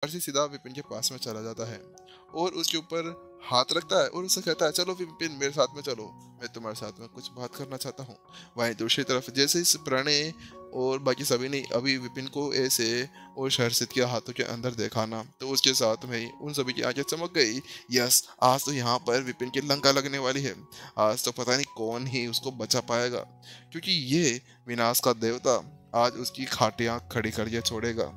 हर्षित सीधा विपिन के पास में चला जाता है और उसके ऊपर हाथ रखता है और उससे कहता है, चलो विपिन मेरे साथ में चलो, मैं तुम्हारे साथ में कुछ बात करना चाहता हूँ। वहीं दूसरी तरफ जैसे इस प्रणय और बाकी सभी ने अभी विपिन को ऐसे और हर्षित के हाथों के अंदर देखा ना, तो उसके साथ में ही उन सभी की आंखें चमक गई। यस, आज तो यहाँ पर विपिन की लंका लगने वाली है। आज तो पता नहीं कौन ही उसको बचा पाएगा, क्योंकि ये विनाश का देवता आज उसकी खाटियां खड़ी करके छोड़ेगा।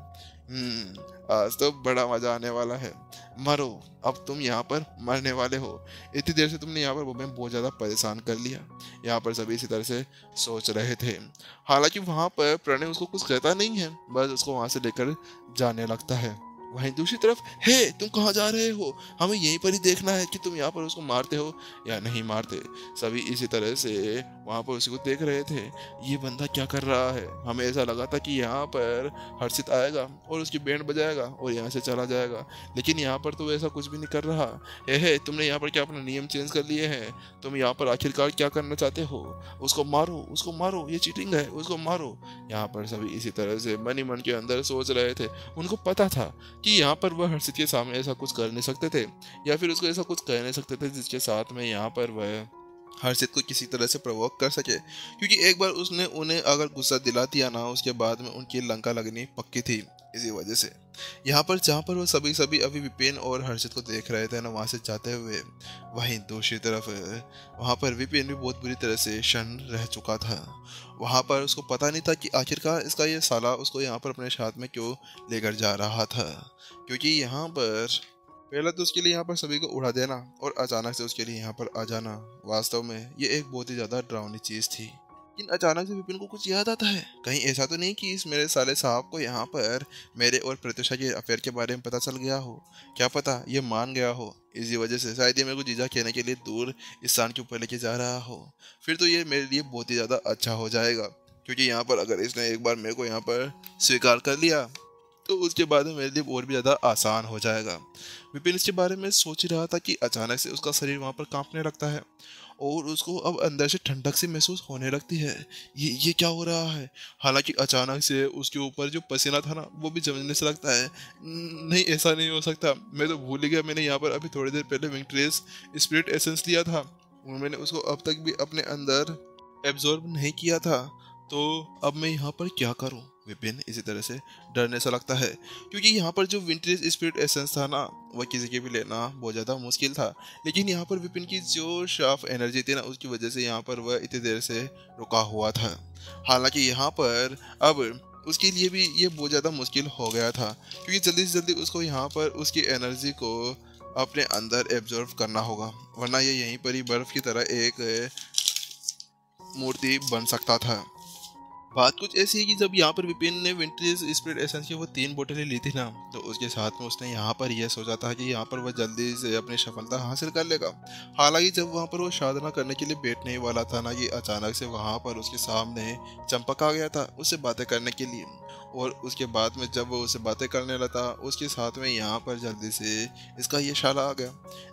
आज तो बड़ा मजा आने वाला है। मरो, अब तुम यहाँ पर मरने वाले हो। इतनी देर से तुमने यहाँ पर हमें बहुत ज्यादा परेशान कर लिया। यहाँ पर सभी इसी तरह से सोच रहे थे। हालांकि वहां पर प्रणय उसको कुछ कहता नहीं है, बस उसको वहां से लेकर जाने लगता है। वहीं दूसरी तरफ, हे तुम कहाँ जा रहे हो, हमें यहीं पर ही देखना है कि तुम यहाँ पर उसको मारते हो या नहीं मारते। सभी इसी तरह से वहां पर उसी को देख रहे थे। ये बंदा क्या कर रहा है। हमें ऐसा लगा था कि यहाँ पर हर्षित आएगा और उसकी बैंड बजाएगा और यहाँ से चला जाएगा, लेकिन यहाँ पर तो ऐसा कुछ भी नहीं कर रहा। हे तुमने यहाँ पर क्या अपना नियम चेंज कर लिए हैं। तुम यहाँ पर आखिरकार क्या करना चाहते हो। उसको मारो, ये चीटिंग है, उसको मारो। यहाँ पर सभी इसी तरह से मन ही मन के अंदर सोच रहे थे। उनको पता था कि यहाँ पर वह हर्षित के सामने ऐसा कुछ कर नहीं सकते थे, या फिर उसको ऐसा कुछ कह नहीं सकते थे जिसके साथ में यहाँ पर वह हर्षित को किसी तरह से प्रवोक कर सके। क्योंकि एक बार उसने उन्हें अगर गुस्सा दिला दिया ना, उसके बाद में उनकी लंका लगनी पक्की थी। इसी वजह से यहाँ पर जहाँ पर वो सभी सभी अभी विपिन और हर्षित को देख रहे थे ना, वहां से जाते हुए, वहीं दूसरी तरफ वहां पर विपिन भी बहुत बुरी तरह से क्षण रह चुका था। वहां पर उसको पता नहीं था कि आखिरकार इसका ये साला उसको यहाँ पर अपने साथ में क्यों लेकर जा रहा था। क्योंकि यहाँ पर पहला तो उसके लिए यहाँ पर सभी को उड़ा देना और अचानक से उसके लिए यहाँ पर आ जाना, वास्तव में ये एक बहुत ही ज्यादा डरावनी चीज थी। लेकिन अचानक से विपिन को कुछ याद आता है। कहीं ऐसा तो नहीं कि इस मेरे साले साहब को यहाँ पर मेरे और प्रत्युषा के अफेयर के बारे में पता चल गया हो। क्या पता ये मान गया हो, इसी वजह से शायद ये मेरे को जीजा कहने के लिए दूर इस स्थान के ऊपर लेके जा रहा हो। फिर तो ये मेरे लिए बहुत ही ज्यादा अच्छा हो जाएगा, क्योंकि यहाँ पर अगर इसने एक बार मेरे को यहाँ पर स्वीकार कर लिया तो उसके बाद में मेरे लिए और भी ज़्यादा आसान हो जाएगा। विपिन इसके बारे में सोच ही रहा था कि अचानक से उसका शरीर वहाँ पर कांपने लगता है और उसको अब अंदर से ठंडक सी महसूस होने लगती है। ये क्या हो रहा है। हालांकि अचानक से उसके ऊपर जो पसीना था ना, वो भी जमने से लगता है। नहीं, ऐसा नहीं हो सकता। मैं तो भूल ही गया, मैंने यहाँ पर अभी थोड़ी देर पहले विंटरेस स्पिरिट एसेंस लिया था और मैंने उसको अब तक भी अपने अंदर एब्जॉर्ब नहीं किया था। तो अब मैं यहाँ पर क्या करूँ। विपिन इसी तरह से डरने सा लगता है, क्योंकि यहाँ पर जो विंटेज स्पिरिट एसेंस था ना, वह किसी के भी लेना बहुत ज़्यादा मुश्किल था। लेकिन यहाँ पर विपिन की जो शार्प एनर्जी थी ना, उसकी वजह से यहाँ पर वह इतनी देर से रुका हुआ था। हालांकि यहाँ पर अब उसके लिए भी ये बहुत ज़्यादा मुश्किल हो गया था, क्योंकि जल्दी से जल्दी उसको यहाँ पर उसकी एनर्जी को अपने अंदर एब्जॉर्व करना होगा, वरना ये यहीं पर ही बर्फ की तरह एक मूर्ति बन सकता था। बात कुछ ऐसी है कि जब यहाँ पर विपिन ने विंटेज स्पिरिट एसेंस की वो 3 बोतलें ली थी ना, तो उसके साथ में उसने यहाँ पर यह सोचा था कि यहाँ पर वह जल्दी से अपनी सफलता हासिल कर लेगा। हालांकि जब वहाँ पर वो साधना करने के लिए बैठने ही वाला था ना, कि अचानक से वहाँ पर उसके सामने चंपक आ गया था उससे बातें करने के लिए। और उसके बाद में जब वो उससे बातें करने लगा, उसके साथ में यहाँ पर जल्दी से इसका ये शाला आ गया,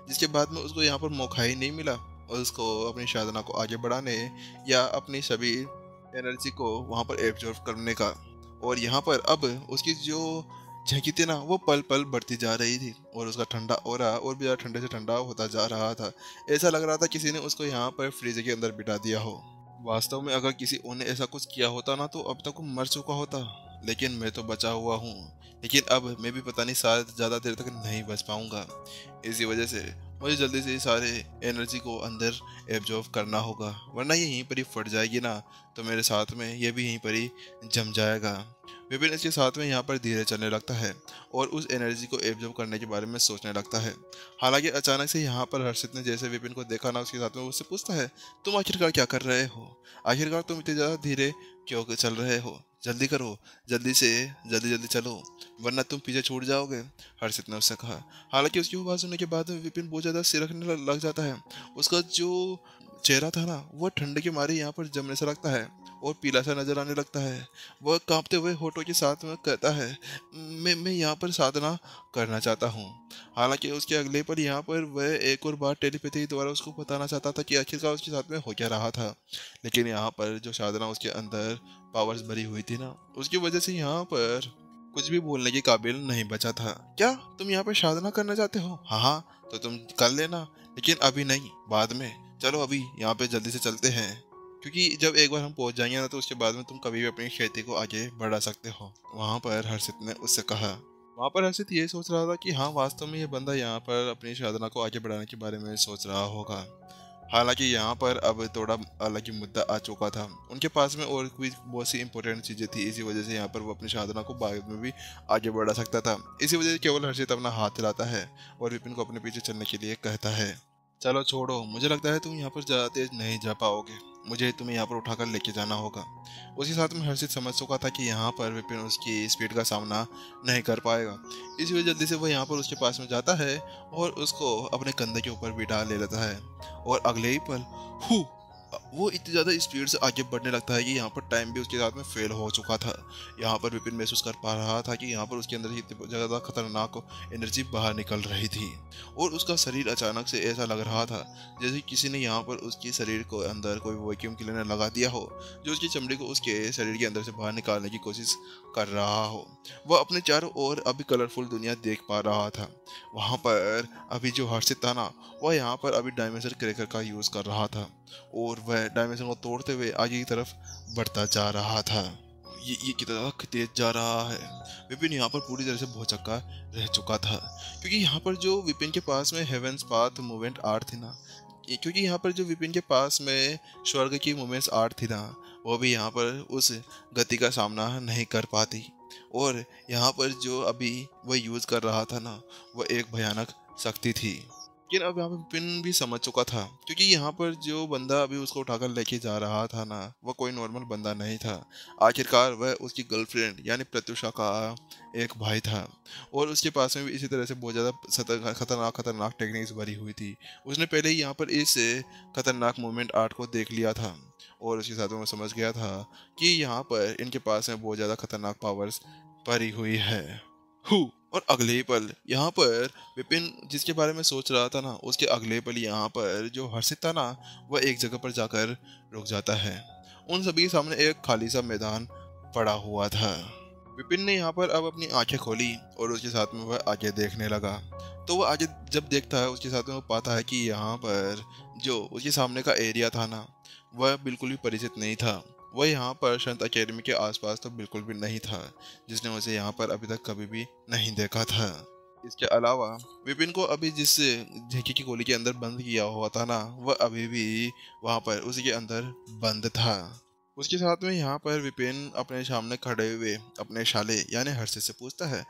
जिसके बाद में उसको यहाँ पर मौका ही नहीं मिला और उसको अपनी साधना को आगे बढ़ाने या अपनी सभी एनर्जी को वहाँ पर एब्जॉर्व करने का। और यहाँ पर अब उसकी जो झकी थी ना, वो पल पल बढ़ती जा रही थी और उसका ठंडा ऑरा और भी ज़्यादा ठंडे से ठंडा होता जा रहा था। ऐसा लग रहा था किसी ने उसको यहाँ पर फ्रीज के अंदर बिठा दिया हो। वास्तव में अगर किसी और ने ऐसा कुछ किया होता ना, तो अब तक वो मर चुका होता। लेकिन मैं तो बचा हुआ हूँ, लेकिन अब मैं भी पता नहीं शायद ज़्यादा देर तक नहीं बच पाऊँगा। इसी वजह से मुझे जल्दी से सारे एनर्जी को अंदर एब्जॉर्व करना होगा, वरना ये यहीं पर ही फट जाएगी ना, तो मेरे साथ में ये भी यहीं पर ही जम जाएगा। विपिन इसके साथ में यहाँ पर धीरे चलने लगता है और उस एनर्जी को एब्जॉर्व करने के बारे में सोचने लगता है। हालांकि अचानक से यहाँ पर हर्षित ने जैसे विपिन को देखा ना, उसके साथ में उससे पूछता है, तुम आखिरकार क्या कर रहे हो। आखिरकार तुम इतने ज़्यादा धीरे क्यों चल रहे हो। जल्दी करो, जल्दी से जल्दी जल्दी चलो, वरना तुम पीछे छूट जाओगे, हर्षित ने उससे कहा। हालांकि उसकी आवाज़ सुनने के बाद में विपिन बहुत ज़्यादा सिरकने लग जाता है। उसका जो चेहरा था ना, वह ठंड के मारे यहाँ पर जमने से लगता है और पीला सा नजर आने लगता है। वह कांपते हुए होठों के साथ में कहता है, मैं यहाँ पर साधना करना चाहता हूँ। हालांकि उसके अगले पर यहाँ पर वह एक और बार टेलीपैथी द्वारा उसको बताना चाहता था कि आखिरकार उसके साथ में हो क्या रहा था। लेकिन यहाँ पर जो साधना उसके अंदर पावर्स भरी हुई थी ना, उसकी वजह से यहाँ पर कुछ भी बोलने के काबिल नहीं बचा था। क्या तुम यहाँ पर साधना करना चाहते हो? हाँ हाँ, तो तुम कर लेना, लेकिन अभी नहीं, बाद में। चलो अभी यहाँ पे जल्दी से चलते हैं, क्योंकि जब एक बार हम पहुंच जाएंगे ना, तो उसके बाद में तुम कभी भी अपनी खेती को आगे बढ़ा सकते हो। वहाँ पर हर्षित ने उससे कहा। वहाँ पर हर्षित ये सोच रहा था कि हाँ, वास्तव में ये बंदा यहाँ पर अपनी साधना को आगे बढ़ाने के बारे में सोच रहा होगा। हालांकि यहाँ पर अब थोड़ा अलग ही मुद्दा आ चुका था। उनके पास में और भी बहुत सी इंपॉर्टेंट चीज़ें थी, इसी वजह से यहाँ पर वो अपनी साधना को बाद में भी आगे बढ़ा सकता था। इसी वजह से केवल हर्षित अपना हाथ हिलाता है और विपिन को अपने पीछे चलने के लिए कहता है। चलो छोड़ो, मुझे लगता है तुम यहाँ पर ज़्यादा तेज नहीं जा पाओगे, मुझे तुम्हें यहाँ पर उठाकर लेके जाना होगा। उसी साथ में हर्षित समझ चुका था कि यहाँ पर विपिन उसकी स्पीड का सामना नहीं कर पाएगा। इसी वजह जल्दी से वो यहाँ पर उसके पास में जाता है और उसको अपने कंधे के ऊपर बिठा ले लेता है। और अगले ही पल वो इतनी ज़्यादा स्पीड से आगे बढ़ने लगता है कि यहाँ पर टाइम भी उसके साथ में फेल हो चुका था। यहाँ पर विपिन महसूस कर पा रहा था कि यहाँ पर उसके अंदर इतनी ज़्यादा खतरनाक एनर्जी बाहर निकल रही थी और उसका शरीर अचानक से ऐसा लग रहा था जैसे किसी ने यहाँ पर उसके शरीर को अंदर कोई वैक्यूम क्लीनर लगा दिया हो, जो उसकी चमड़ी को उसके शरीर के अंदर से बाहर निकालने की कोशिश कर रहा हो। वह अपने चारों ओर अभी कलरफुल दुनिया देख पा रहा था। वहाँ पर अभी जो हर्षित था ना, वह यहाँ पर अभी डायमेंशन क्रैकर का यूज़ कर रहा था और वह डायमेंशन को तोड़ते हुए आगे की तरफ बढ़ता जा रहा था। ये कितना तेज जा रहा है। विपिन यहाँ पर पूरी तरह से भौचक्का रह चुका था, क्योंकि यहाँ पर जो विपिन के पास में हेवेंस पाथ मूवमेंट आर्ट थी ना, क्योंकि यहाँ पर जो विपिन के पास में स्वर्ग की मूवमेंट्स आर्ट थी ना, वो भी यहाँ पर उस गति का सामना नहीं कर पाती। और यहाँ पर जो अभी वह यूज़ कर रहा था ना, वह एक भयानक शक्ति थी। लेकिन अब यहाँ पे विपिन भी समझ चुका था, क्योंकि यहाँ पर जो बंदा अभी उसको उठाकर लेके जा रहा था ना, वह कोई नॉर्मल बंदा नहीं था। आखिरकार वह उसकी गर्लफ्रेंड यानी प्रत्युषा का एक भाई था और उसके पास में भी इसी तरह से बहुत ज़्यादा खतरनाक टेक्निक्स भरी हुई थी। उसने पहले ही यहाँ पर इस खतरनाक मूवमेंट आर्ट को देख लिया था और उसके साथ में समझ गया था कि यहाँ पर इनके पास में बहुत ज़्यादा खतरनाक पावर्स भरी हुई है। और अगले ही पल यहाँ पर विपिन जिसके बारे में सोच रहा था ना, उसके अगले पल यहाँ पर जो हर्षित था ना, वह एक जगह पर जाकर रुक जाता है। उन सभी के सामने एक खाली सा मैदान पड़ा हुआ था। विपिन ने यहाँ पर अब अपनी आंखें खोली और उसके साथ में वह आगे देखने लगा। तो वह आगे जब देखता है, उसके साथ में वो पाता है कि यहाँ पर जो उसके सामने का एरिया था ना, वह बिल्कुल भी परिचित नहीं था। वह यहाँ पर संत अकेडमी के आसपास तो बिल्कुल भी नहीं था, जिसने उसे यहाँ पर अभी तक कभी भी नहीं देखा था। इसके अलावा विपिन को अभी जिस झेंकी की गोली के अंदर बंद किया हुआ था ना, वह अभी भी वहाँ पर उसी के अंदर बंद था। उसके साथ में यहाँ पर विपिन अपने सामने खड़े हुए अपने शाले यानी हर्षित से पूछता है,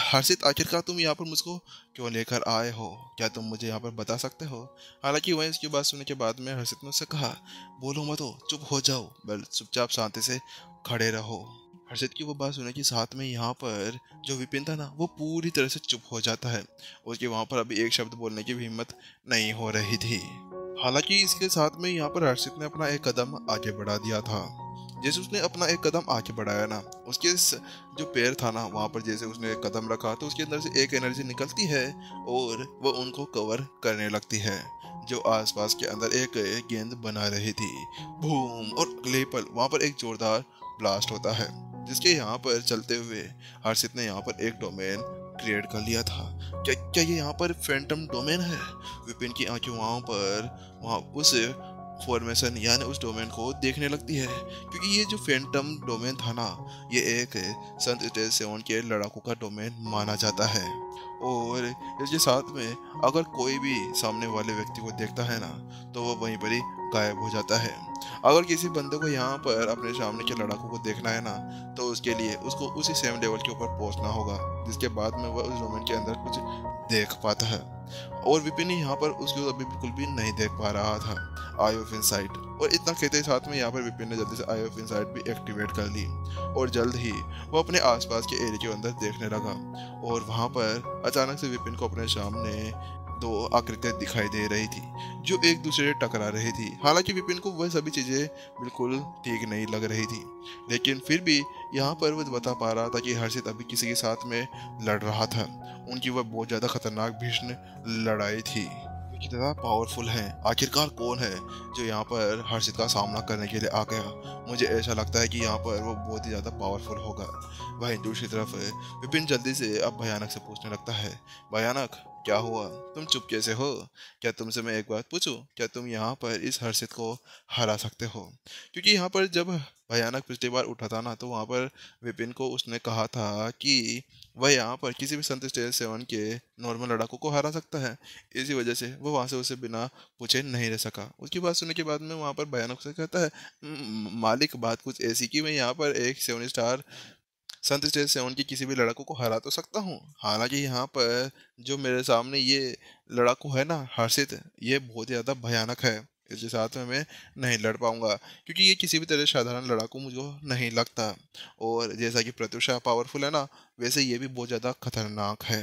हर्षित आखिरकार तुम यहाँ पर मुझको क्यों लेकर आए हो? क्या तुम मुझे यहाँ पर बता सकते हो? हालांकि वह इसकी बात सुनने के बाद में हर्षित ने उससे कहा, बोलो मत, चुप हो जाओ, बस चुपचाप शांति से खड़े रहो। हर्षित की वो बात सुनने के साथ में यहाँ पर जो विपिन था ना, वो पूरी तरह से चुप हो जाता है। उसके वहाँ पर अभी एक शब्द बोलने की भी हिम्मत नहीं हो रही थी। हालांकि इसके साथ में यहाँ पर हर्षित ने अपना एक कदम आगे बढ़ा दिया था। जैसे उसने अपना एक कदम आगे बढ़ाया ना, उसके जो पैर था ना, वहाँ पर जैसे उसने एक कदम रखा तो उसके अंदर से एक एनर्जी निकलती है और वो उनको कवर करने लगती है, जो आसपास के अंदर एक गेंद बना रही थी। बूम! और अगले पल वहाँ पर एक जोरदार ब्लास्ट होता है, जिसके यहाँ पर चलते हुए हर्षित ने यहाँ पर एक डोमेन क्रिएट कर लिया था। क्या ये यहाँ पर फैंटम डोमेन है? विपिन की आंखें वहाँ उस फॉर्मेशन यानी उस डोमेन को देखने लगती है, क्योंकि ये जो फैंटम डोमेन था ना, ये एक संत स्टेज 7 के लड़ाकू का डोमेन माना जाता है। और इसके साथ में अगर कोई भी सामने वाले व्यक्ति को देखता है ना, तो वो वहीं पर ही गायब हो जाता है। अगर किसी बंदे को यहाँ पर अपने सामने के लड़ाकू को देखना है ना, तो उसके लिए उसको उसी सेम लेवल के ऊपर पहुंचना होगा, जिसके बाद में वह उस डोमेन के अंदर कुछ देख पाता है। और विपिन यहाँ पर उसको अभी बिल्कुल भी नहीं देख पा रहा था आई ऑफ इनसाइट। और इतना कहते साथ में यहाँ पर विपिन ने जल्दी से आई ऑफ इनसाइट भी एक्टिवेट कर ली और जल्द ही वो अपने आसपास के एरिया के अंदर देखने लगा। और वहाँ पर अचानक से विपिन को अपने सामने दो आकृतियां दिखाई दे रही थी, जो एक दूसरे से टकरा रही थी। हालांकि विपिन को वह सभी चीजें बिल्कुल ठीक नहीं लग रही थी, लेकिन फिर भी यहाँ पर वह बता पा रहा था कि हर्षित अभी किसी के साथ में लड़ रहा था। उनकी वह बहुत ज्यादा खतरनाक भीषण लड़ाई थी। कितना पावरफुल है, आखिरकार कौन है जो यहाँ पर हर्षित का सामना करने के लिए आ गया। मुझे ऐसा लगता है कि यहाँ पर वो बहुत ही ज़्यादा पावरफुल होगा। वहीं दूसरी तरफ विपिन जल्दी से अब भयानक से पूछने लगता है, भयानक क्या हुआ, तुम चुप कैसे हो? क्या तुमसे मैं एक बात पूछूं, क्या तुम यहाँ पर इस हर्षित को हरा सकते हो? क्योंकि यहाँ पर जब भयानक पिछली बार उठा था ना, तो वहाँ पर विपिन को उसने कहा था कि वह यहाँ पर किसी भी संत स्टेज 7 के नॉर्मल लड़ाकों को हरा सकता है। इसी वजह से वो वहाँ से उसे बिना पूछे नहीं रह सका। उसकी बात सुनने के बाद में वहाँ पर भयानक से कहता है, मालिक बात कुछ ऐसी कि मैं यहाँ पर एक 7 स्टार संत स्टेज 7 के किसी भी लड़ाकू को हरा तो सकता हूँ। हालांकि यहाँ पर जो मेरे सामने ये लड़ाकू है ना हर्षित, ये बहुत ही ज़्यादा भयानक है। इसके साथ में मैं नहीं लड़ पाऊंगा, क्योंकि ये किसी भी तरह साधारण लड़ाकू मुझे नहीं लगता। और जैसा कि प्रत्युषा पावरफुल है ना, वैसे ये भी बहुत ज़्यादा खतरनाक है।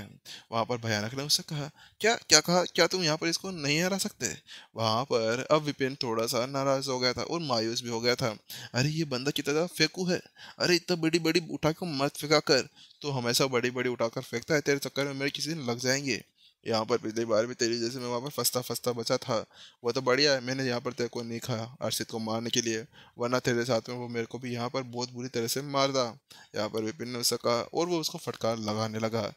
वहाँ पर भयानक ने उससे कहा, क्या क्या कहा, क्या तुम यहाँ पर इसको नहीं हरा सकते? वहाँ पर अब विपिन थोड़ा सा नाराज हो गया था और मायूस भी हो गया था। अरे ये बंदा कितना ज़्यादा फेंकू है, अरे इतना बड़ी बड़ी उठा के मत फेंका कर, तो हमेशा बड़ी बड़ी उठाकर फेंकता है, तेरे चक्कर में मेरे किसी दिन लग जाएंगे। यहाँ पर पिछली बार भी तेरी जैसे मैं वहाँ पर फंसता फंसता बचा था। वो तो बढ़िया है, मैंने यहाँ पर तेरे को नहीं खाया अर्षित को मारने के लिए, वरना तेरे साथ में वो मेरे को भी यहाँ पर बहुत बुरी तरह से मार दा। यहाँ पर विपिन ने उसका कहा और वो उसको फटकार लगाने लगा।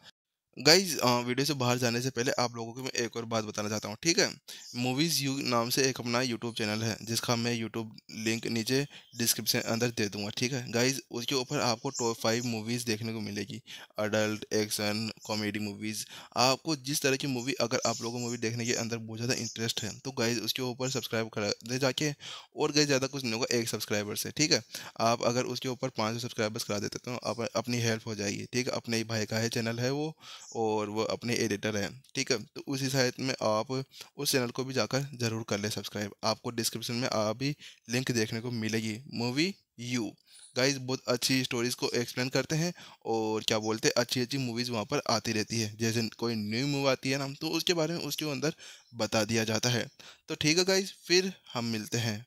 गाइज वीडियो से बाहर जाने से पहले आप लोगों को मैं एक और बात बताना चाहता हूँ, ठीक है? मूवीज़ यू नाम से एक अपना यूट्यूब चैनल है, जिसका मैं यूट्यूब लिंक नीचे डिस्क्रिप्शन अंदर दे दूंगा, ठीक है गाइज? उसके ऊपर आपको टॉप 5 मूवीज़ देखने को मिलेगी, अडल्ट, एक्शन, कॉमेडी मूवीज़। आपको जिस तरह की मूवी, अगर आप लोगों को मूवी देखने के अंदर बहुत ज़्यादा इंटरेस्ट है, तो गाइज उसके ऊपर सब्सक्राइब करा दे जाके। और गाइज ज़्यादा कुछ नहीं होगा, एक सब्सक्राइबर से, ठीक है? आप अगर उसके ऊपर 500 सब्सक्राइबर्स करा देते तो अपनी हेल्प हो जाएगी, ठीक है? अपने ही भाई का है चैनल है वो, और वो अपने एडिटर हैं, ठीक है? तो उसी साइट में आप उस चैनल को भी जाकर ज़रूर कर ले सब्सक्राइब। आपको डिस्क्रिप्शन में अभी लिंक देखने को मिलेगी, मूवी यू। गाइस बहुत अच्छी स्टोरीज को एक्सप्लेन करते हैं, और क्या बोलते हैं, अच्छी अच्छी मूवीज़ वहाँ पर आती रहती है। जैसे कोई न्यू मूवी आती है ना, तो उसके बारे में उसके अंदर बता दिया जाता है। तो ठीक है गाइस, फिर हम मिलते हैं।